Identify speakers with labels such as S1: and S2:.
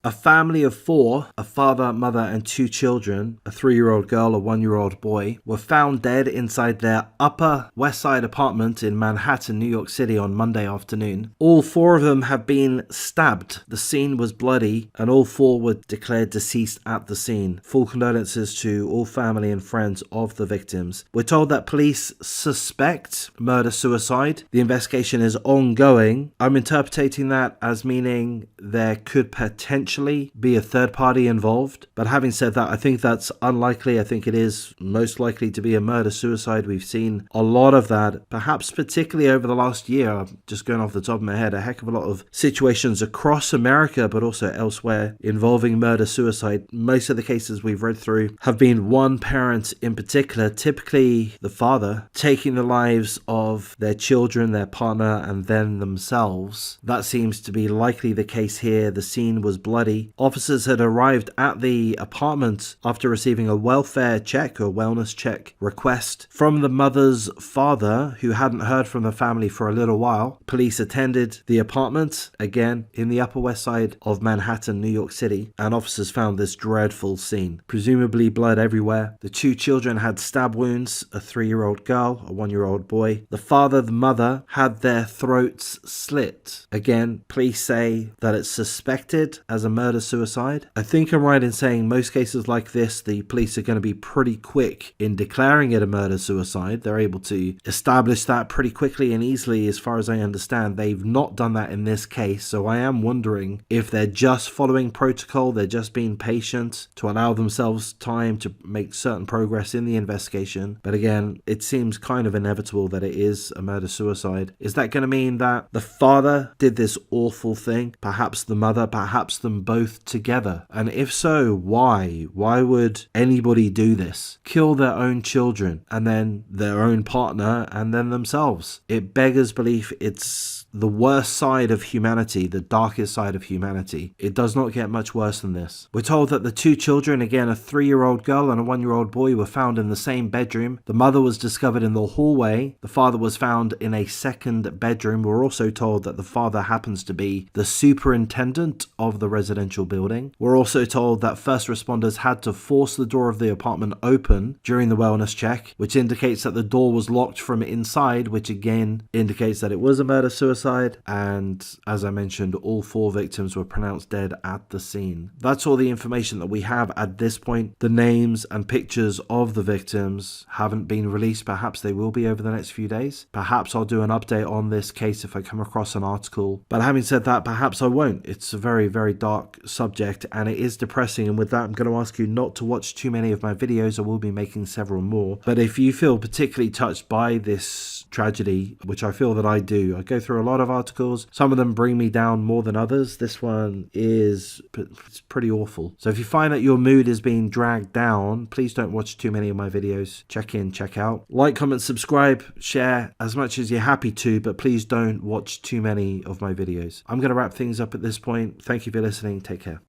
S1: A family of four, a father, mother, and two children, a 3-year-old girl, a 1-year-old boy, were found dead inside their Upper West Side apartment in Manhattan, New York City on Monday afternoon. All four of them have been stabbed. The scene was bloody, and all four were declared deceased at the scene. Full condolences to all family and friends of the victims. We're told that police suspect murder-suicide. The investigation is ongoing. I'm interpreting that as meaning there could potentially be a third party involved, but having said that, I think that's unlikely. I think it is most likely to be a murder-suicide. We've seen a lot of that, perhaps particularly over the last year. I'm just going off the top of my head, a heck of a lot of situations across America, but also elsewhere, involving murder-suicide. Most of the cases we've read through have been one parent in particular, typically the father, taking the lives of their children, their partner, and then themselves. That seems to be likely the case here. The scene was bloody. Officers had arrived at the apartment after receiving a welfare check or wellness check request from the mother's father, who hadn't heard from the family for a little while. Police attended the apartment, again in the Upper West Side of Manhattan, New York City, and officers found this dreadful scene. Presumably blood everywhere. The two children had stab wounds, a 3-year-old girl, a 1-year-old boy. The father, the mother had their throats slit. Again, police say that it's suspected as a murder-suicide. I think I'm right in saying most cases like this, the police are going to be pretty quick in declaring it a murder-suicide. They're able to establish that pretty quickly and easily, as far as I understand. They've not done that in this case, so I am wondering if they're just following protocol, they're just being patient to allow themselves time to make certain progress in the investigation. But again, it seems kind of inevitable that it is a murder-suicide. Is that going to mean that the father did this awful thing? Perhaps the mother, perhaps them both together? And if so, why? Why would anybody do this? Kill their own children and then their own partner and then themselves. It beggars belief. It's the worst side of humanity, the darkest side of humanity. It does not get much worse than this. We're told that the two children, again a 3-year-old girl and a 1-year-old boy, were found in the same bedroom. The mother was discovered in the hallway. The father was found in a second bedroom. We're also told that the father happens to be the superintendent of the residential building. We're also told that first responders had to force the door of the apartment open during the wellness check, which indicates that the door was locked from inside, which again indicates that it was a murder-suicide. And as I mentioned, all four victims were pronounced dead at the scene. That's all the information that we have at this point. The names and pictures of the victims haven't been released. Perhaps they will be over the next few days. Perhaps I'll do an update on this case if I come across an article. But having said that, perhaps I won't. It's a very, very dark subject and it is depressing. And with that, I'm going to ask you not to watch too many of my videos. I will be making several more. But if you feel particularly touched by this tragedy, which I feel that I do, I go through a lot of articles. Some of them bring me down more than others. This one is pretty awful. So if you find that your mood is being dragged down, please don't watch too many of my videos. Check in, check out. Like, comment, subscribe, share as much as you're happy to, but please don't watch too many of my videos. I'm going to wrap things up at this point. Thank you for listening. Take care.